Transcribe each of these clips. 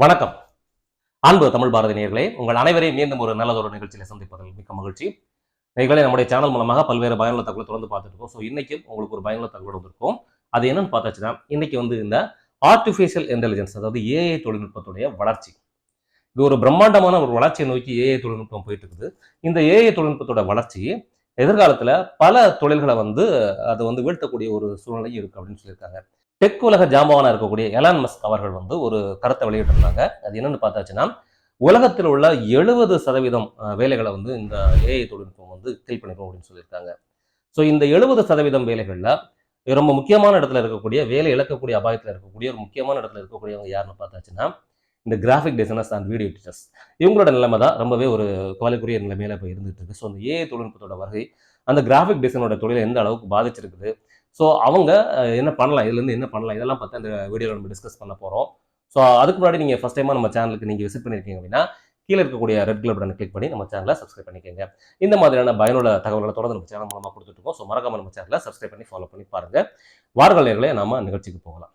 வணக்கம் அன்பு தமிழ் பாரதி நேயர்களே, உங்கள் அனைவரையும் மீண்டும் ஒரு நல்லதொரு நிகழ்ச்சியில சந்திப்பதில் மிக்க மகிழ்ச்சி. நேயர்களே, நம்முடைய சேனல் மூலமாக பல்வேறு பயனுள்ள தகவலை தொடர்ந்து பார்த்துட்டு இருக்கோம். ஸோ இன்னைக்கும் உங்களுக்கு ஒரு பயனுள்ள தகவல் வந்திருக்கும். அது என்னன்னு பார்த்தாச்சுன்னா, இன்னைக்கு இந்த ஆர்டிஃபிஷியல் இன்டெலிஜென்ஸ், அதாவது ஏஐ தொழில்நுட்பத்துடைய வளர்ச்சி. இது ஒரு பிரம்மாண்டமான ஒரு வளர்ச்சியை நோக்கி ஏஐ தொழில்நுட்பம் போயிட்டு இருக்குது. இந்த ஏஐ தொழில்நுட்பத்தோட வளர்ச்சி எதிர்காலத்துல பல தொழில்களை அது வீழ்த்தக்கூடிய ஒரு சூழ்நிலை இருக்கு அப்படின்னு சொல்லியிருக்காங்க. டெக் உலக ஜாம்பவானா இருக்கக்கூடிய எலான் மஸ்க் அவர்கள் ஒரு கருத்தை வெளியிட்டிருந்தாங்க. அது என்னன்னு பார்த்தாச்சுன்னா, உலகத்தில் உள்ள 70% வேலைகளை இந்த ஏஐ தொழில்நுட்பம் கில் பண்ணிடும் அப்படின்னு சொல்லியிருக்காங்க. ஸோ இந்த 70% வேலைகள்ல ரொம்ப முக்கியமான இடத்துல இருக்கக்கூடிய, வேலை இழக்கக்கூடிய அபாயத்தில் இருக்கக்கூடிய ஒரு முக்கியமான இடத்துல இருக்கக்கூடியவங்க யாருன்னு பார்த்தாச்சுன்னா, இந்த graphic designers and video editors. இவங்களோட நிலைமை தான் ரொம்பவே ஒரு கவலைக்குரிய நிலைமையில இப்போ இருந்துட்டு இருக்கு. ஸோ அந்த ஏஐ தொழில்நுட்பத்தோட வருகை அந்த கிராஃபிக் டிசைனோட தொழிலை எந்த அளவுக்கு பாதிச்சிருக்குது, ஸோ அவங்க என்ன பண்ணலாம், இதுலேருந்து என்ன பண்ணலாம், இதெல்லாம் பார்த்து அந்த வீடியோவில் நம்ம டிஸ்கஸ் பண்ண போகிறோம். ஸோ அதுக்கு முன்னாடி நீங்கள் ஃபஸ்ட் டைமாக நம்ம சேனலுக்கு நீங்கள் விசிட் பண்ணியிருக்கீங்க அப்படின்னா, கீழே இருக்கக்கூடிய ரெட் கலர் பட்டனை கிளிக் பண்ணி நம்ம சேனலை சப்ஸ்கிரைப் பண்ணிக்கோங்க. இந்த மாதிரியான பயனுள்ள தகவல்களை தொடர்ந்து நம்ம சேனல் மூலமாக கொடுத்துட்ருக்கோம். ஸோ மறக்காம நம்ம சேனலை சப்ஸ்கிரைப் பண்ணி ஃபாலோ பண்ணி பாருங்கள். வார்கள் நேயர்களே, நாம நிகழ்ச்சிக்கு போகலாம்.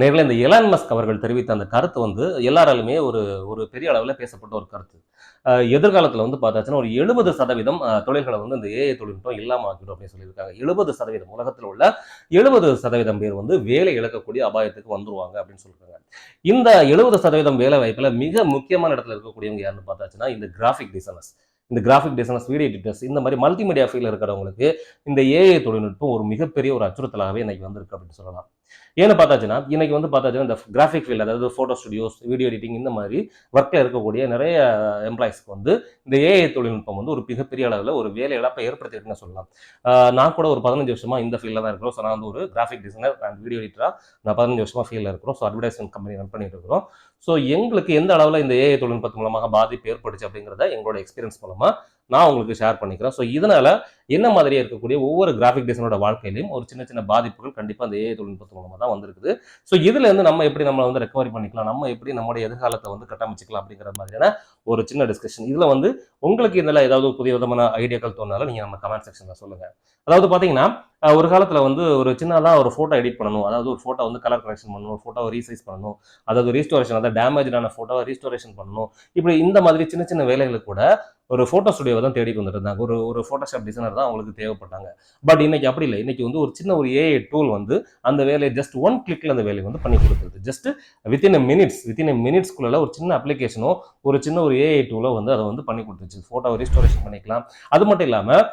நேரில் இந்த எலான் மஸ்க் அவர்கள் தெரிவித்த அந்த கருத்து எல்லாராலுமே ஒரு ஒரு பெரிய அளவில் பேசப்பட்ட ஒரு கருத்து. எதிர்காலத்தில் பார்த்தாச்சுன்னா ஒரு 70% தொழில்களை இந்த ஏஐ தொழில்நுட்பம் இல்லாமல் ஆக்கிடும் அப்படின்னு சொல்லியிருக்காங்க. 70% உலகத்தில் உள்ள 70% பேர் வேலை இழக்கக்கூடிய அபாயத்துக்கு வந்துருவாங்க அப்படின்னு சொல்லியிருக்காங்க. இந்த 70% வேலை வாய்ப்பில் மிக முக்கியமான இடத்துல இருக்கக்கூடியவங்க யாருன்னு பார்த்தாச்சுன்னா, இந்த கிராஃபிக் டிசைனர்ஸ், வீடியோ எடிட்டர்ஸ், இந்த மாதிரி மல்டிமீடியா ஃபீல்டில் இருக்கிறவங்களுக்கு இந்த ஏஐ தொழில்நுட்பம் ஒரு மிகப்பெரிய ஒரு அச்சுறுத்தலாகவே இன்னைக்கு வந்திருக்கு அப்படின்னு சொல்லலாம். ஏன்னு பார்த்தாச்சுன்னா, இன்னைக்கு பார்த்தாச்சுன்னா இந்த கிராஃபிக் ஃபீல்டு, அதாவது ஃபோட்டோ ஸ்டுடியோஸ், வீடியோ எடிட்டிங், இந்த மாதிரி ஒர்க்கில் இருக்கக்கூடிய நிறைய எம்ப்ளாயிஸ்க்கு இந்த ஏஐ தொழில்நுட்பம் ஒரு மிகப்பெரிய அளவில் ஒரு வேலை இழப்பை ஏற்படுத்தியிருக்குன்னு சொல்லலாம். நான் கூட ஒரு 15 வருஷமா இந்த ஃபீல்டில் தான் இருக்கிறோம். ஸோ நான் ஒரு கிராஃபிக் டிசைனர் அண்ட் வீடியோ எடிட்டராக நான் 15 வருஷமா ஃபீல்டில் இருக்கிறோம். ஸோ அட்வர்டைஸ்மெண்ட் கம்பெனி ரன் பண்ணிட்டு இருக்கிறோம். ஸோ எங்களுக்கு எந்த அளவில் இந்த ஏஐ தொழில்நுட்பத்து மூலமாக பாதிப்பு ஏற்பட்டுச்சு அப்படிங்கிறத எங்களோட எக்ஸ்பீரியன்ஸ் மூலமாக நான் உங்களுக்கு ஷேர் பண்ணிக்கிறேன். ஸோ இதனால என்ன மாதிரியே இருக்கக்கூடிய ஒவ்வொரு கிராஃபிக் டிசைனோட வாழ்க்கையிலையும் ஒரு சின்ன சின்ன பாதிப்புகள் கண்டிப்பாக அந்த ஏஐ தொழில்நுட்பத்து மூலமாக தான் வந்திருக்குது. ஸோ இதுல இருந்து நம்ம எப்படி நம்மளை ரெக்கவரி பண்ணிக்கலாம், நம்ம எப்படி நம்மளுடைய எதிர்காலத்தை கட்டமைச்சிக்கலாம் அப்படிங்கிற மாதிரியான ஒரு சின்ன டிஸ்கஷன். இதுல உங்களுக்கு இதில் ஏதாவது புதிய விதமான ஐடியாக்கள் தோணாலும் நீங்க நம்ம கமெண்ட் செக்ஷன்ல சொல்லுங்க. அதாவது பாத்தீங்கன்னா, ஒரு காலத்துல ஒரு சின்னதாக ஒரு ஃபோட்டோ எடிட் பண்ணணும், அதாவது ஒரு ஃபோட்டோ கலர் கரெக்ஷன் பண்ணணும், ஒரு ஃபோட்டோவை ரீசைஸ் பண்ணணும், அதாவது ரீஸ்டோரேஷன், அதாவது டேமேஜான ஃபோட்டோவை ரீஸ்டோரேஷன் பண்ணணும். இப்படி இந்த மாதிரி சின்ன சின்ன வேலைகளுக்கு கூட ஒரு ஃபோட்டோ ஸ்டுடியோவை தான் தேடி வந்துட்டு இருந்தாங்க. ஒரு ஃபோட்டோஷாப் டிசைனர் தான் அவங்களுக்கு தேவைப்பட்டாங்க. பட் இன்னைக்கு அப்படி இல்லை. இன்னைக்கு ஒரு சின்ன ஒரு ஏஐ டூல் அந்த வேலையை ஜஸ்ட் ஒன் கிளிக்ல அந்த வேலையை பண்ணி கொடுத்துருது. ஜஸ்ட் வித்தின் மினிட்ஸ்க்குள்ள ஒரு சின்ன அப்ளிகேஷனோ ஒரு சின்ன ஒரு ஏஐ டூலோ அதை பண்ணி கொடுத்துச்சு. ஃபோட்டோவை ரீஸ்டோரேஷன் பண்ணிக்கலாம். அது மட்டும் இல்லாமல்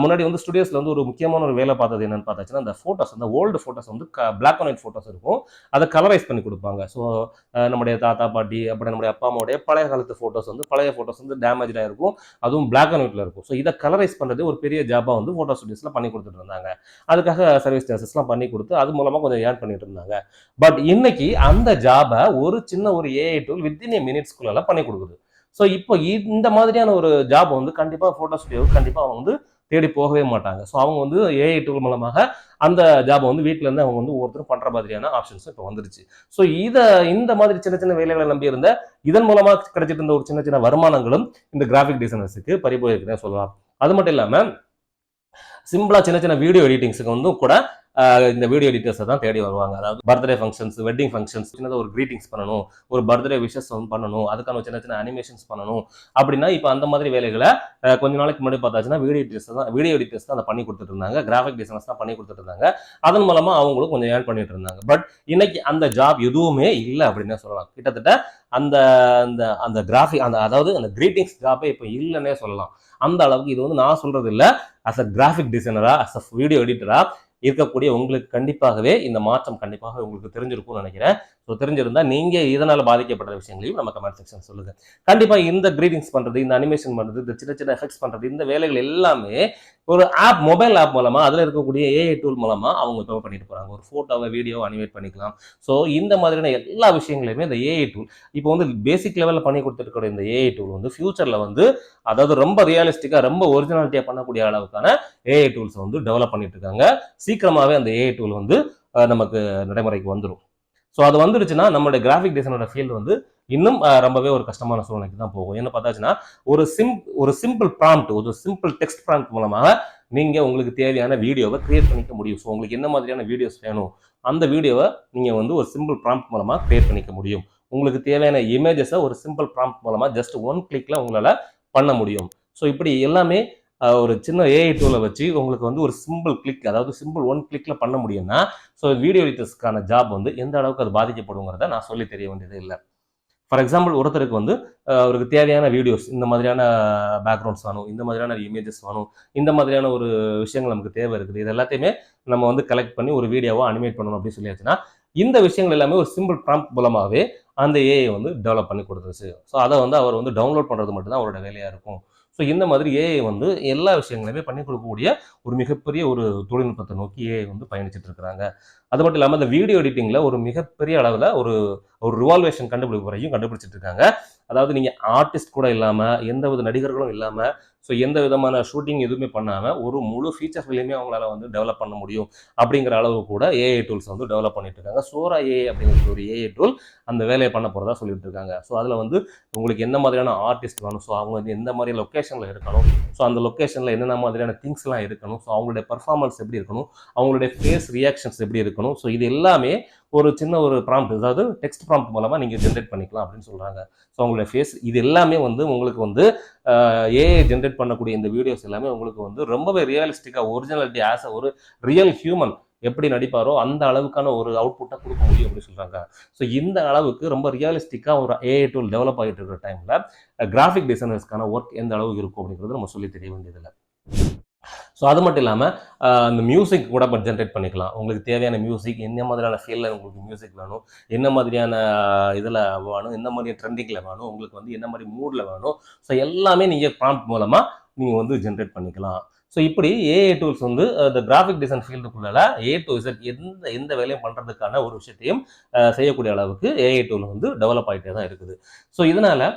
முன்னாடி ஸ்டுடியோஸ்ல ஒரு முக்கியமான ஒரு வேலை பார்த்தது என்னன்னு பார்த்தாச்சுன்னா, அந்த ஃபோட்டோஸ், அந்த old photos black and white photos இருக்கும், அதை கலரைஸ் பண்ணி கொடுப்பாங்க. ஸோ நம்முடைய தாத்தா பாட்டி, அப்படி நம்முடைய அப்பா அம்மாவுடைய பழைய காலத்து ஃபோட்டோஸ் பழைய ஃபோட்டோஸ் டேமேஜாக இருக்கும், அதுவும் பிளாக் அண்ட் ஒயிட்ல இருக்கும். ஸோ இதை கலரைஸ் பண்ணுறது ஒரு பெரிய ஜாபாக ஃபோட்டோ ஸ்டுடியோஸ்ல பண்ணி கொடுத்துட்டு இருந்தாங்க. அதுக்காக சர்வீஸ் சார்ஜஸ்லாம் பண்ணி கொடுத்து அது மூலமாக கொஞ்சம் ஏர்ன் பண்ணிட்டு இருந்தாங்க. பட் இன்னைக்கு அந்த ஜாபை ஒரு சின்ன ஒரு ஏஐ டூல் வித்தின் மினிட்ஸ்குள்ள பண்ணி கொடுக்குது. ஸோ இப்போ இந்த மாதிரியான ஒரு ஜாப் கண்டிப்பாக ஃபோட்டோ ஸ்டுடியோவுக்கு கண்டிப்பாக அவங்க தேடி போகவே மாட்டாங்க. ஸோ அவங்க ஏஐ டூல் மூலமாக அந்த ஜாபை வீட்டில இருந்து அவங்க ஒவ்வொருத்தரும் பண்ற மாதிரியான ஆப்ஷன்ஸும் இப்போ வந்துருச்சு. ஸோ இந்த மாதிரி சின்ன சின்ன வேலைகளை நம்பி இருந்த, இதன் மூலமா கிடைச்சிட்டு இருந்த ஒரு சின்ன சின்ன வருமானங்களும் இந்த கிராஃபிக் டிசைனர்ஸுக்கு பறிபோயிருக்குன்னு சொல்லலாம். அது மட்டும் இல்லாம சிம்பிளா சின்ன சின்ன வீடியோ எடிட்டிங்ஸுக்கு கூட இந்த வீடியோ எடிட்டர்ஸை தான் தேடி வருவாங்க. அதாவது பர்த்டே ஃபங்க்ஷன்ஸ், வெட்டிங் ஃபங்க்ஷன்ஸ், சின்னதாக ஒரு கிரீட்டிங்ஸ் பண்ணணும், ஒரு பர்த்டே விஷஸ் பண்ணணும், அதுக்கான சின்ன சின்ன அனிமேஷன்ஸ் பண்ணணும் அப்படின்னா இப்போ அந்த மாதிரி வேலைகளை கொஞ்ச நாளைக்கு முன்னாடி பார்த்தாச்சுன்னா வீடியோ எடிட்டர்ஸ் தான் அதை பண்ணி கொடுத்துட்டு இருந்தாங்க. கிராஃபிக் டிசைனர்ஸ் தான் பண்ணி கொடுத்துட்டு இருந்தாங்க. அதன் மூலமா அவங்களும் கொஞ்சம் ஏர்ன் பண்ணிட்டு இருந்தாங்க. பட் இன்னைக்கு அந்த ஜாப் எதுவுமே இல்லை அப்படின்னு சொல்லலாம். கிட்டத்தட்ட அந்த அந்த கிராஃபிக் அதாவது அந்த கிரீட்டிங்ஸ் ஜாப்பே இப்போ இல்லைன்னே சொல்லலாம். அந்த அளவுக்கு இது நான் சொல்றது இல்லை. அஸ் அ கிராஃபிக் டிசைனரா, அஸ் அ வீடியோ எடிட்டரா இருக்கக்கூடிய உங்களுக்கு கண்டிப்பாகவே இந்த மாற்றம் கண்டிப்பாக உங்களுக்கு தெரிஞ்சிருக்கும்னு நினைக்கிறேன். ஸோ தெரிஞ்சிருந்தா நீங்க இதனால பாதிக்கப்பட்ட விஷயங்களையும் நம்ம கமெண்ட் செக்ஷன் சொல்லுங்க. கண்டிப்பா இந்த கிரீட்டிங்ஸ் பண்றது, இந்த அனிமேஷன் பண்றது, இந்த சின்ன சின்ன எஃபெக்ட்ஸ் பண்றது, இந்த வேலைகள் எல்லாமே ஒரு ஆப், மொபைல் ஆப் மூலமா, அதுல இருக்கக்கூடிய ஏஐ டூல் மூலமா அவங்க இப்போ பண்ணிட்டு போறாங்க. ஒரு போட்டோவை, வீடியோ அனிமேட் பண்ணிக்கலாம். ஸோ இந்த மாதிரியான எல்லா விஷயங்களையுமே இந்த ஏஐ டூல் இப்போ பேசிக் லெவல்ல பண்ணி கொடுத்துருக்கிற இந்த ஏஐ டூல் ஃபியூச்சர்ல அதாவது ரொம்ப ரியலிஸ்டிக்கா, ரொம்ப ஒரிஜினாலிட்டியா பண்ணக்கூடிய அளவுக்கான ஏஐ டூல்ஸ் டெவலப் பண்ணிட்டு இருக்காங்க. சீக்கிரமாவே அந்த ஏஐ டூல் நமக்கு நடைமுறைக்கு வந்துடும். ஸோ அது வந்துருச்சுன்னா நம்மளுடைய கிராஃபிக் டிசைனோட ஃபீல்டு இன்னும் ரொம்பவே ஒரு கஷ்டமான சூழ்நிலைக்கு தான் போகும். என்ன பார்த்தாச்சுன்னா ஒரு சிம்பிள் ப்ராம்ப்ட், ஒரு சிம்பிள் டெக்ஸ்ட் ப்ராம்ப்ட் மூலமாக நீங்க உங்களுக்கு தேவையான வீடியோவை கிரியேட் பண்ணிக்க முடியும். ஸோ உங்களுக்கு என்ன மாதிரியான வீடியோஸ் வேணும், அந்த வீடியோவை நீங்க வந்து ஒரு சிம்பிள் ப்ராம்ப்ட் மூலமா கிரியேட் பண்ணிக்க முடியும். உங்களுக்கு தேவையான இமேஜஸை ஒரு சிம்பிள் ப்ராம்ப்ட் மூலமா ஜஸ்ட் ஒன் கிளிக்ல உங்களால பண்ண முடியும். ஸோ இப்படி எல்லாமே ஒரு சின்ன ஏஐ டூலை வச்சு உங்களுக்கு வந்து ஒரு சிம்பிள் கிளிக், அதாவது சிம்பிள் ஒன் கிளிக்ல பண்ண முடியும்னா, ஸோ வீடியோ எடிட்டர்ஸ்க்கான ஜாப் வந்து எந்த அளவுக்கு அது பாதிக்கப்படுங்கிறத நான் சொல்லி தெரிய வேண்டியது இல்லை. ஃபார் எக்ஸாம்பிள், ஒருத்தருக்கு வந்து அவருக்கு தேவையான வீடியோஸ், இந்த மாதிரியான பேக்ரவுண்ட்ஸ் வேணும், இந்த மாதிரியான இமேஜஸ் வேணும், இந்த மாதிரியான ஒரு விஷயங்கள் நமக்கு தேவை இருக்குது, இது எல்லாத்தையுமே நம்ம வந்து கலெக்ட் பண்ணி ஒரு வீடியோவா அனிமேட் பண்ணணும் அப்படின்னு சொல்லியாச்சுன்னா, இந்த விஷயங்கள் எல்லாமே ஒரு சிம்பிள் ப்ராம்ப்ட் மூலமாகவே அந்த ஏஐ வந்து டெவலப் பண்ணி கொடுத்துருச்சு. ஸோ அதை வந்து அவர் வந்து டவுன்லோட் பண்ணுறது மட்டும்தான் அவரோட வேலையாக இருக்கும். ஸோ இந்த மாதிரி ஏஐ வந்து எல்லா விஷயங்களையுமே பண்ணி கொடுக்கக்கூடிய ஒரு மிகப்பெரிய ஒரு தொழில்நுட்பத்தை நோக்கி ஏஐ வந்து பயணிச்சுட்டு இருக்கிறாங்க. அது மட்டும் இல்லாமல் இந்த வீடியோ எடிட்டிங்ல ஒரு மிகப்பெரிய அளவில் ஒரு ஒரு ரிவால்வேஷன் கண்டுபிடிப்பு வரையும் கண்டுபிடிச்சிட்டு இருக்காங்க. அதாவது நீங்க ஆர்டிஸ்ட் கூட இல்லாம, எந்த வித நடிகர்களும் இல்லாம, ஸோ எந்த விதமான ஷூட்டிங் எதுவுமே பண்ணாம ஒரு முழு ஃபீச்சர் ஃபிலிமே அவங்களால வந்து டெவலப் பண்ண முடியும் அப்படிங்கிற அளவு கூட ஏஐ டூல்ஸ் வந்து டெவலப் பண்ணிட்டு இருக்காங்க. சோரா ஏஐ அப்படிங்கிற ஒரு ஏஐ டூல் அந்த வேலையை பண்ண போறதா சொல்லிட்டு இருக்காங்க. ஸோ அதுல வந்து உங்களுக்கு என்ன மாதிரியான ஆர்டிஸ்ட் வேணும், ஸோ அவங்க வந்து எந்த மாதிரி லொக்கேஷன்ல இருக்கணும், ஸோ அந்த லொக்கேஷன்ல என்னென்ன மாதிரியான திங்ஸ் எல்லாம் இருக்கணும், ஸோ அவங்களுடைய பர்ஃபார்மன்ஸ் எப்படி இருக்கணும், அவங்களுடைய ஃபேஸ் ரியாக்ஷன்ஸ் எப்படி இருக்கணும், ஸோ இது எல்லாமே ஒரு சின்ன ஒரு ப்ராம்ப்ட், அதாவது டெக்ஸ்ட் ப்ராம்ப்ட் மூலமா நீங்க ஜென்ரேட் பண்ணிக்கலாம் அப்படின்னு சொல்றாங்க. ஸோ உங்களுடைய ஃபேஸ் இது எல்லாமே வந்து உங்களுக்கு வந்து ஏஐ ஜென்ரேட் பண்ணக்கூடிய இந்த வீடியோஸ் எல்லாமே உங்களுக்கு வந்து ரொம்பவே ரியலிஸ்டிக்கா, ஒரிஜினாலிட்டி ஆஸ் ஒரு ரியல் ஹியூமன் எப்படி நடிப்பாரோ அந்த அளவுக்கான ஒரு அவுட்புட்டை கொடுக்க முடியும் அப்படின்னு சொல்றாங்க. ஸோ இந்த அளவுக்கு ரொம்ப ரியலிஸ்டிக்கா ஒரு ஏஐ டூல் டெவலப் ஆகிட்டு இருக்கிற டைம்ல கிராஃபிக் டிசைனர்ஸ்க்கான ஒர்க் எந்த அளவுக்கு இருக்கும் அப்படிங்கிறது நம்ம சொல்லி தெரிய வேண்டியதில்லை. ஸோ அது மட்டும் இல்லாமல் அந்த மியூசிக் கூட ஜென்ரேட் பண்ணிக்கலாம். உங்களுக்கு தேவையான மியூசிக், என்ன மாதிரியான ஃபீல்டில் உங்களுக்கு மியூசிக் வேணும், என்ன மாதிரியான இதில் வேணும், என்ன மாதிரியான ட்ரெண்டிங்கில் வேணும், உங்களுக்கு வந்து என்ன மாதிரி மூடில் வேணும், ஸோ எல்லாமே நீங்கள் ப்ராம்ப்ட் மூலமாக நீங்கள் வந்து ஜென்ரேட் பண்ணிக்கலாம். ஸோ இப்படி ஏஐ டூல்ஸ் வந்து இந்த கிராஃபிக் டிசைன் ஃபீல்டுக்குள்ள ஏ டு இசட் எந்த எந்த வேலையும் பண்ணுறதுக்கான ஒரு விஷயத்தையும் செய்யக்கூடிய அளவுக்கு ஏஐ டூல் வந்து டெவலப் ஆகிட்டே தான் இருக்குது. ஸோ இதனால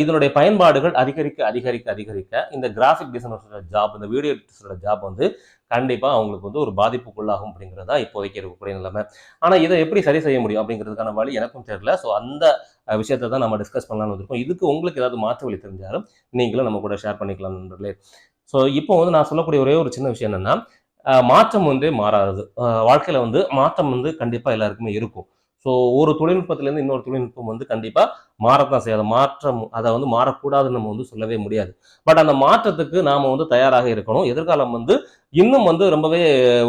இதனுடைய பயன்பாடுகள் அதிகரிக்க அதிகரிக்க அதிகரிக்க இந்த கிராஃபிக் டிசைனர்ஸோட ஜாப், இந்த வீடியோ எடிட்டர்ஸோட ஜாப் வந்து கண்டிப்பாக அவங்களுக்கு வந்து ஒரு பாதிப்புக்குள்ளாகும் அப்படிங்கிறது தான் இப்போதைக்கு இருக்கக்கூடிய நிலைமை. ஆனால் இதை எப்படி சரி செய்ய முடியும் அப்படிங்கிறதுக்கான வழி எனக்கும் தெரியல. ஸோ அந்த விஷயத்தை தான் நம்ம டிஸ்கஸ் பண்ணலாம்னு வந்திருக்கோம். இதுக்கு உங்களுக்கு ஏதாவது மாற்று வழி தெரிஞ்சாலும் நீங்களும் நம்ம கூட ஷேர் பண்ணிக்கலாம் நண்பர்களே. ஸோ இப்போ வந்து நான் சொல்லக்கூடிய ஒரே ஒரு சின்ன விஷயம் என்னன்னா, மாற்றம் ஒன்றே மாறாதது. வாழ்க்கையில வந்து மாற்றம் வந்து கண்டிப்பா எல்லாருக்குமே இருக்கும். ஸோ ஒரு தொழில்நுட்பத்திலேருந்து இன்னொரு தொழில்நுட்பம் வந்து கண்டிப்பா மாறத்தான் செய்யும். மாற்றம் அதை வந்து மாறக்கூடாதுன்னு நம்ம வந்து சொல்லவே முடியாது. பட் அந்த மாற்றத்துக்கு நாம வந்து தயாராக இருக்கணும். எதிர்காலம் வந்து இன்னும் வந்து ரொம்பவே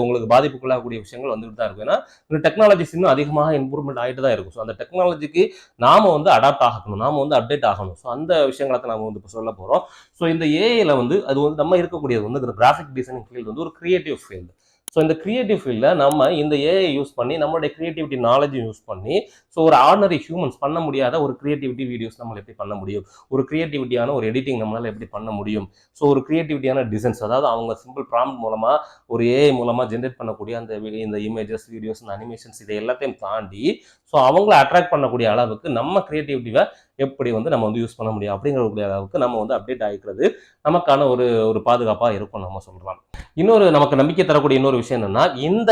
உங்களுக்கு பாதிப்புக்குள்ளாகக்கூடிய விஷயங்கள் வந்துட்டு தான் இருக்கும். ஏன்னா இந்த டெக்னாலஜிஸ் இன்னும் அதிகமாக இம்ப்ரூவ்மெண்ட் ஆகிட்டு தான் இருக்கும். ஸோ அந்த டெக்னாலஜிக்கு நாம வந்து அடாப்ட் ஆகணும், நாம வந்து அப்டேட் ஆகணும். ஸோ அந்த விஷயங்களை தான் நாம வந்து இப்போ சொல்ல போறோம். ஸோ இந்த ஏஐல வந்து அது வந்து நம்ம இருக்கக்கூடியது வந்து கிராஃபிக் டிசைனிங் ஃபீல்டு வந்து ஒரு கிரியேட்டிவ் ஃபீல்டு. ஸோ இந்த கிரியேட்டிவ் ஃபீல்டில் நம்ம இந்த ஏஐ யூஸ் பண்ணி நம்மளுடைய கிரியேட்டிவிட்டி நாலேஜை யூஸ் பண்ணி, ஸோ ஒரு ஆர்டினரி ஹியூமன்ஸ் பண்ண முடியாத ஒரு கிரியேட்டிவிட்டி வீடியோஸ் நம்மளை எப்படி பண்ண முடியும், ஒரு கிரியேட்டிவிட்டியான ஒரு எடிட்டிங் நம்மளால எப்படி பண்ண முடியும், ஸோ ஒரு கிரியேட்டிவிட்டியான டிசைன்ஸ், அதாவது அவங்க சிம்பிள் ப்ராம்ப்ட் மூலமா ஒரு ஏஐ மூலமா ஜென்ரேட் பண்ணக்கூடிய அந்த இந்த இமேஜஸ், வீடியோஸ், அனிமேஷன்ஸ் இதை எல்லாத்தையும் தாண்டி ஸோ அவங்கள அட்ராக்ட் பண்ணக்கூடிய அளவுக்கு நம்ம கிரியேட்டிவிட்டியை எப்படி வந்து நம்ம வந்து யூஸ் பண்ண முடியும் அப்படிங்கக்கூடிய அளவுக்கு நம்ம வந்து அப்டேட் ஆகிக்கிறது நமக்கான ஒரு ஒரு பாதுகாப்பாக இருக்கும் நம்ம சொல்லலாம். இன்னொரு நமக்கு நம்பிக்கை தரக்கூடிய இன்னொரு விஷயம் என்னன்னா, இந்த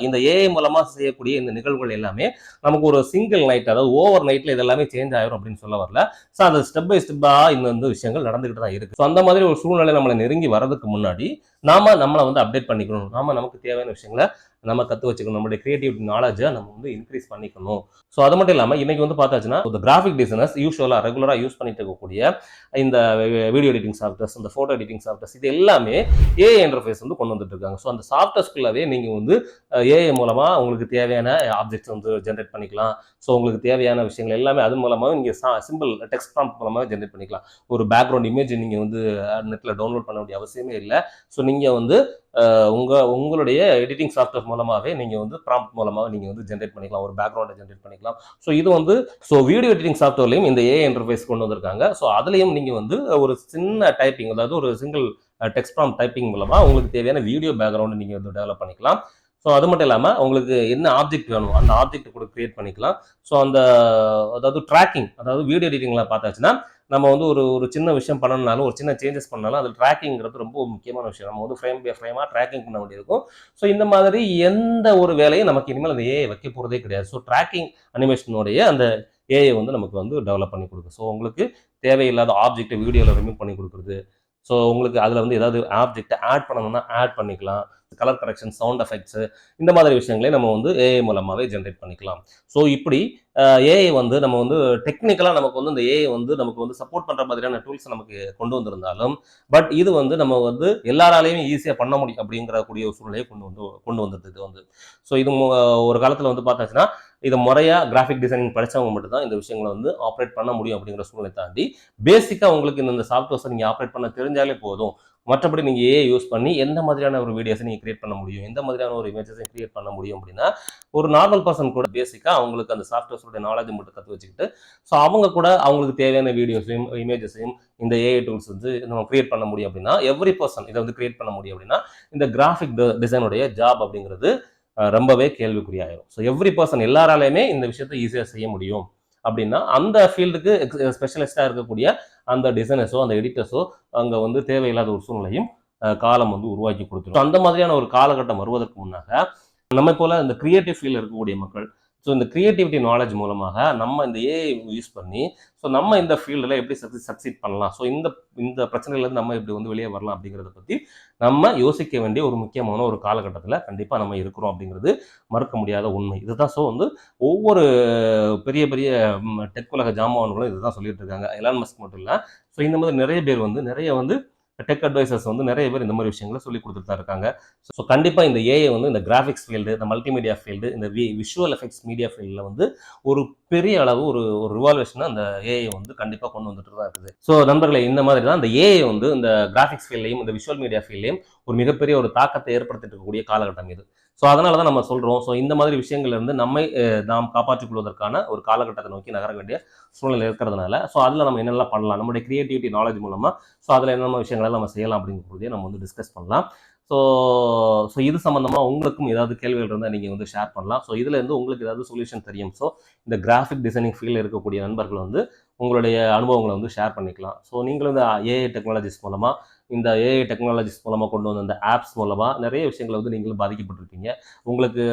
இந்த ஏஐ மூலமா செய்யக்கூடிய இந்த நிகழ்வுகள் எல்லாமே நமக்கு ஒரு சிங்கிள் நைட், அதாவது ஓவர் நைட்ல இதெல்லாமே சேஞ்ச் ஆயிரும் அப்படின்னு சொல்ல வரல. ஸோ அந்த ஸ்டெப் பை ஸ்டெப்பா இந்த வந்து விஷயங்கள் நடந்துகிட்டு தான் இருக்கு. ஸோ அந்த மாதிரி ஒரு சூழ்நிலை நம்மளை நெருங்கி வர்றதுக்கு முன்னாடி நாம நம்மளை வந்து அப்டேட் பண்ணிக்கணும். நாம நமக்கு தேவையான விஷயங்களை நம்ம கற்று வச்சுக்கணும். நம்மளுடைய கிரியேட்டிவிட்டி நாலேஜை நம்ம வந்து இன்க்ரீஸ் பண்ணிக்கணும். ஸோ அது மட்டும் இல்லாமல் இன்னைக்கு வந்து பார்த்தாச்சுன்னா இந்த கிராஃபிக் டிசைனர்ஸ் யூஸ்வலாக ரெகுலராக யூஸ் பண்ணிட்டு இருக்கக்கூடிய இந்த வீடியோ எடிட்டிங் சாஃப்ட்வேர்ஸ், இந்த ஃபோட்டோ எடிட்டிங் சாஃப்ட்வேர்ஸ், இது எல்லாமே ஏஐ இன்டர்ஃபேஸ் வந்து கொண்டு வந்துட்டு இருக்காங்க. ஸோ அந்த சாஃப்ட்வேர்ஸ்குள்ளாவே நீங்கள் வந்து ஏஐ மூலமாக உங்களுக்கு தேவையான ஆப்ஜெக்ட்ஸ் வந்து ஜென்ரேட் பண்ணிக்கலாம். ஸோ உங்களுக்கு தேவையான விஷயங்கள் எல்லாமே அது மூலமாக நீங்கள் சிம்பிள் டெக்ஸ்ட் ப்ராம்ப்ட் மூலமாக ஜென்ரேட் பண்ணிக்கலாம். ஒரு பேக்ரவுண்ட் இமேஜ் நீங்கள் வந்து நெட்டில் டவுன்லோட் பண்ண வேண்டிய அவசியமே இல்லை. ஸோ நீங்கள் வந்து உங்களுடைய எடிட்டிங் சாஃப்ட்வேர் மூலமாகவே நீங்கள் வந்து ப்ராம்ப்ட் மூலமாக நீங்கள் வந்து ஜென்ரேட் பண்ணிக்கலாம், ஒரு பேக்ரவுண்டை ஜென்ரேட் பண்ணிக்கலாம். ஸோ இது வந்து வீடியோ எடிட்டிங் சாஃப்ட்வேர்லையும் இந்த ஏஐ இன்டர்ஃபேஸ் கொண்டு வந்திருக்காங்க. ஸோ அதுலேயும் நீங்கள் வந்து ஒரு சின்ன டைப்பிங், அதாவது ஒரு சிங்கிள் டெக்ஸ்ட் ப்ராம்ப்ட் டைப்பிங் மூலமாக உங்களுக்கு தேவையான வீடியோ பேக்ரவுண்டு நீங்கள் வந்து டெவலப் பண்ணிக்கலாம். ஸோ அது மட்டும் இல்லாமல் உங்களுக்கு என்ன ஆப்ஜெக்ட் வேணும் அந்த ஆப்ஜெக்ட் கூட கிரியேட் பண்ணிக்கலாம். ஸோ அந்த அதாவது ட்ராக்கிங், அதாவது வீடியோ எடிட்டிங்கில் பார்த்தாச்சுன்னா நம்ம வந்து ஒரு ஒரு சின்ன விஷயம் பண்ணணும்னாலும், ஒரு சின்ன சேஞ்சஸ் பண்ணாலும் அது ட்ராக்கிங்கிறது ரொம்ப முக்கியமான விஷயம். நம்ம வந்து ஃப்ரேம் பை ஃப்ரேமாக ட்ராக்கிங் பண்ண வேண்டியிருக்கும். ஸோ இந்த மாதிரி எந்த ஒரு வேலையும் நமக்கு இனிமேல் அந்த ஏஐ வைக்க போகிறதே கிடையாது. ஸோ ட்ராக்கிங் அனிமேஷனுடைய அந்த ஏஐ வந்து நமக்கு வந்து டெவலப் பண்ணி கொடுக்குது. ஸோ உங்களுக்கு தேவையில்லாத ஆப்ஜெக்ட்டை வீடியோவில் ரிமூவ் பண்ணி கொடுக்குறது. ஸோ உங்களுக்கு அதில் வந்து ஏதாவது ஆப்ஜெக்ட்டை ஆட் பண்ணணும்னா ஆட் பண்ணிக்கலாம். கலர் கரெக்ஷன், சவுண்ட் எஃபெக்ட்ஸ், இந்த மாதிரி விஷயங்களே நம்ம வந்து ஏஐ மூலமாகவே ஜென்ரேட் பண்ணிக்கலாம். ஸோ இப்படி ஏஐ வந்து நம்ம வந்து டெக்னிக்கலாக நமக்கு வந்து இந்த ஏஐ வந்து நமக்கு வந்து சப்போர்ட் பண்ணுற மாதிரியான டூல்ஸ் நமக்கு கொண்டு வந்திருந்தாலும், பட் இது வந்து நம்ம வந்து எல்லாராலையும் ஈஸியாக பண்ண முடியும் அப்படிங்கிற கூடிய ஒரு சூழ்நிலையை கொண்டு வந்தது இது வந்து. ஸோ இது ஒரு காலத்தில் வந்து பார்த்தாச்சுன்னா இதை முறையாக கிராஃபிக் டிசைனிங் படித்தவங்க மட்டும் தான் இந்த விஷயங்களை வந்து ஆப்ரேட் பண்ண முடியும் அப்படிங்கிற சூழ்நிலை தாண்டி பேசிக்காக உங்களுக்கு இந்த சாஃப்ட்வேர்ஸை நீங்கள் ஆப்ரேட் பண்ண தெரிஞ்சாலே போதும். மற்றபடி நீங்கள் ஏஐ யூஸ் பண்ணி எந்த மாதிரியான ஒரு வீடியோஸை நீங்கள் கிரியேட் பண்ண முடியும், எந்த மாதிரியான ஒரு இமேஜஸை கிரியேட் பண்ண முடியும் அப்படின்னா ஒரு நார்மல் பர்சன் கூட பேசிக்காக அவங்களுக்கு அந்த சாஃப்ட்வேர்ஸோட நாலேஜ் மட்டும் கற்று வச்சுக்கிட்டு ஸோ அவங்க கூட அவங்களுக்கு தேவையான வீடியோஸையும் இமேஜஸையும் இந்த ஏஐ டூல்ஸ் வந்து நம்ம கிரியேட் பண்ண முடியும் அப்படின்னா எவ்ரி பர்சன் இதை வந்து கிரியேட் பண்ண முடியும் அப்படின்னா இந்த கிராஃபிக் டிசைனுடைய ஜாப் அப்படிங்கிறது ரொம்பவே கேள்விக்குறியாயிரும். ஸோ எவ்ரி பர்சன் எல்லாராலையுமே இந்த விஷயத்தை ஈஸியாக செய்ய முடியும் அப்படின்னா அந்த ஃபீல்டுக்கு ஸ்பெஷலிஸ்டாக இருக்கக்கூடிய அந்த டிசைனர்ஸோ அந்த எடிட்டர்ஸோ அங்கே வந்து தேவையில்லாத ஒரு சூழ்நிலையும் காலம் வந்து உருவாக்கி கொடுத்துரும். அந்த மாதிரியான ஒரு காலகட்டம் வருவதற்கு முன்னாக நம்ம போல இந்த கிரியேட்டிவ் ஃபீல்டில் இருக்கக்கூடிய மக்கள் ஸோ இந்த கிரியேட்டிவிட்டி நாலேஜ் மூலமாக நம்ம இந்த ஏஐ யூஸ் பண்ணி ஸோ நம்ம இந்த ஃபீல்டில் எப்படி சக்சீட் பண்ணலாம், ஸோ இந்த பிரச்சனையிலேருந்து நம்ம எப்படி வந்து வெளியே வரலாம் அப்படிங்கிறத பற்றி நம்ம யோசிக்க வேண்டிய ஒரு முக்கியமான ஒரு காலகட்டத்தில் கண்டிப்பாக நம்ம இருக்கிறோம் அப்படிங்கிறது மறுக்க முடியாத உண்மை. இதுதான். ஸோ வந்து ஒவ்வொரு பெரிய பெரிய டெக் உலக ஜாமான்களும் இதுதான் சொல்லிட்டு இருக்காங்க. எலான் மஸ்க் மட்டும் இல்லை. ஸோ இந்த மாதிரி நிறைய பேர் வந்து நிறைய டெக் அட்வைசர்ஸ் வந்து நிறைய பேர் இந்த மாதிரி விஷயங்களை சொல்லி கொடுத்துட்டு தான் இருக்காங்க. ஸோ கண்டிப்பாக இந்த ஏஐ வந்து இந்த கிராஃபிக்ஸ் ஃபீல்டு, இந்த மல்டிமீடியா ஃபீல்டு, இந்த விஷுவல் எஃபெக்ட்ஸ் மீடியா ஃபீல்டில் வந்து ஒரு பெரிய அளவு ஒரு ரிவால்வேஷனை அந்த ஏஐ வந்து கண்டிப்பாக கொண்டு வந்துட்டு தான் இருக்குது. ஸோ நண்பர்களே, இந்த மாதிரி தான் இந்த ஏஐ வந்து இந்த கிராஃபிக்ஸ் ஃபீல்ட்லையும் இந்த விஷுவல் மீடியா ஃபீல்ட்லையும் ஒரு மிகப்பெரிய ஒரு தாக்கத்தை ஏற்படுத்திட்டு இருக்கக்கூடிய காலகட்டம் இது. ஸோ அதனால தான் நம்ம சொல்கிறோம். ஸோ இந்த மாதிரி விஷயங்கள்லேருந்து நாம் காப்பாற்றிக் கொள்வதற்கான ஒரு காலகட்டத்தை நோக்கி நகர வேண்டிய சூழ்நிலை இருக்கிறதுனால ஸோ அதில் நம்ம என்னெல்லாம் பண்ணலாம், நம்மளுடைய கிரியேட்டிவிட்டி நாலேஜ் மூலமாக ஸோ அதில் என்னென்ன விஷயங்களெல்லாம் நம்ம செய்யலாம் அப்படிங்கிறதையும் நம்ம வந்து டிஸ்கஸ் பண்ணலாம். ஸோ இது சம்மந்தமாக உங்களுக்கும் ஏதாவது கேள்விகள் இருந்தால் நீங்கள் வந்து ஷேர் பண்ணலாம். ஸோ இதுலேருந்து உங்களுக்கு ஏதாவது சொல்யூஷன் தெரியும். ஸோ இந்த கிராஃபிக் டிசைனிங் ஃபீல்டில் இருக்கக்கூடிய நண்பர்கள் வந்து உங்களுடைய அனுபவங்களை வந்து ஷேர் பண்ணிக்கலாம். ஸோ நீங்களும் இந்த ஏஐ டெக்னாலஜிஸ் மூலமாக கொண்டு வந்த அந்த ஆப்ஸ் மூலமாக நிறைய விஷயங்களை வந்து நீங்களும் பாதிக்கப்பட்டிருப்பீங்க. உங்களுக்கு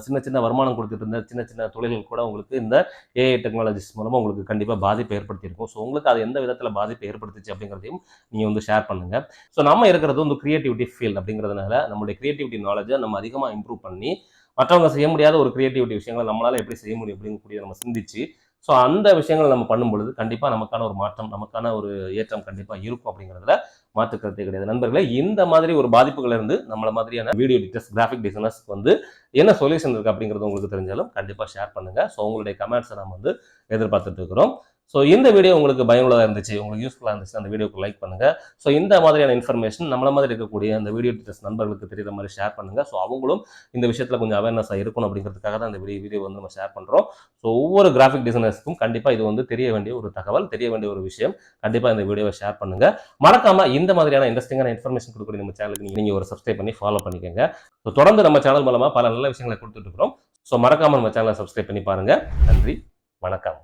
சின்ன சின்ன வருமானம் கொடுத்துட்டு இருந்த சின்ன சின்ன தொழில்கள் கூட உங்களுக்கு இந்த ஏஐ டெக்னாலஜிஸ் மூலமாக உங்களுக்கு கண்டிப்பாக பாதிப்பை ஏற்படுத்தியிருக்கும். ஸோ உங்களுக்கு அது எந்த விதத்தில் பாதிப்பை ஏற்படுத்திச்சு அப்படிங்கிறதையும் நீங்கள் வந்து ஷேர் பண்ணுங்கள். ஸோ நம்ம இருக்கிறது வந்து கிரியேட்டிவிட்டி ஃபீல்டு அப்படிங்கிறதுனால நம்மளுடைய கிரியேட்டிவிட்டி நாலேஜை நம்ம அதிகமாக இம்ப்ரூவ் பண்ணி மற்றவங்க செய்ய முடியாத ஒரு கிரியேட்டிவிட்டி விஷயங்களை நம்மளால் எப்படி செய்ய முடியும் அப்படிங்கக்கூடிய நம்ம சிந்திச்சு ஸோ அந்த விஷயங்கள் நம்ம பண்ணும் பொழுது கண்டிப்பாக நமக்கான ஒரு மாற்றம், நமக்கான ஒரு ஏற்றம் கண்டிப்பாக இருக்கும் அப்படிங்கிறதுல மாற்றுக்கருத்தே கிடையாது. நண்பர்களே, இந்த மாதிரி ஒரு பாதிப்புகள் இருந்து நம்மள மாதிரியான வீடியோ எடிட்டர்ஸ், கிராஃபிக் டிசைனர்ஸ் வந்து என்ன சொல்யூஷன் இருக்குது அப்படிங்கிறது உங்களுக்கு தெரிஞ்சாலும் கண்டிப்பாக ஷேர் பண்ணுங்கள். ஸோ உங்களுடைய கமெண்ட்ஸை நம்ம வந்து எதிர்பார்த்துட்டு இருக்கிறோம். ஸோ இந்த வீடியோ உங்களுக்கு பயனுள்ளதாக இருந்துச்சு, உங்களுக்கு யூஸ்ஃபுல்லாக இருந்துச்சு, அந்த வீடியோக்கு லைக் பண்ணுங்கள். ஸோ இந்த மாதிரியான இன்ஃபர்மேஷன் நம்மள மாதிரி இருக்கக்கூடிய அந்த வீடியோ எடிட்டர்ஸ் நண்பர்களுக்கு தெரியுற மாதிரி ஷேர் பண்ணுங்கள். ஸோ அவங்களும் இந்த விஷயத்தில் கொஞ்சம் அவேர்னஸாக இருக்கணும் அப்படிங்கிறதுக்காக தான் இந்த வீடியோ வந்து நம்ம ஷேர் பண்ணுறோம். ஸோ ஒவ்வொரு கிராஃபிக் டிசைனர்ஸ்க்கும் கண்டிப்பாக இது வந்து தெரிய வேண்டிய ஒரு தகவல், தெரிய வேண்டிய ஒரு விஷயம். கண்டிப்பாக இந்த வீடியோவை ஷேர் பண்ணுங்கள். மறக்காமல் இந்த மாதிரியான இன்ட்ரெஸ்டிங்கான இன்ஃபர்மேஷன் கொடுக்குற நம்ம சேனலுக்கு நீங்கள் ஒரு சப்ஸ்கிரைப் பண்ணி ஃபாலோ பண்ணிக்கோங்க. ஸோ தொடர்ந்து நம்ம சேனல் மூலமாக பல நல்ல விஷயங்களை கொடுத்துட்டு இருக்கிறோம். ஸோ மறக்காமல் நம்ம சேனலை சப்ஸ்கிரைப் பண்ணி பாருங்கள். நன்றி, வணக்கம்.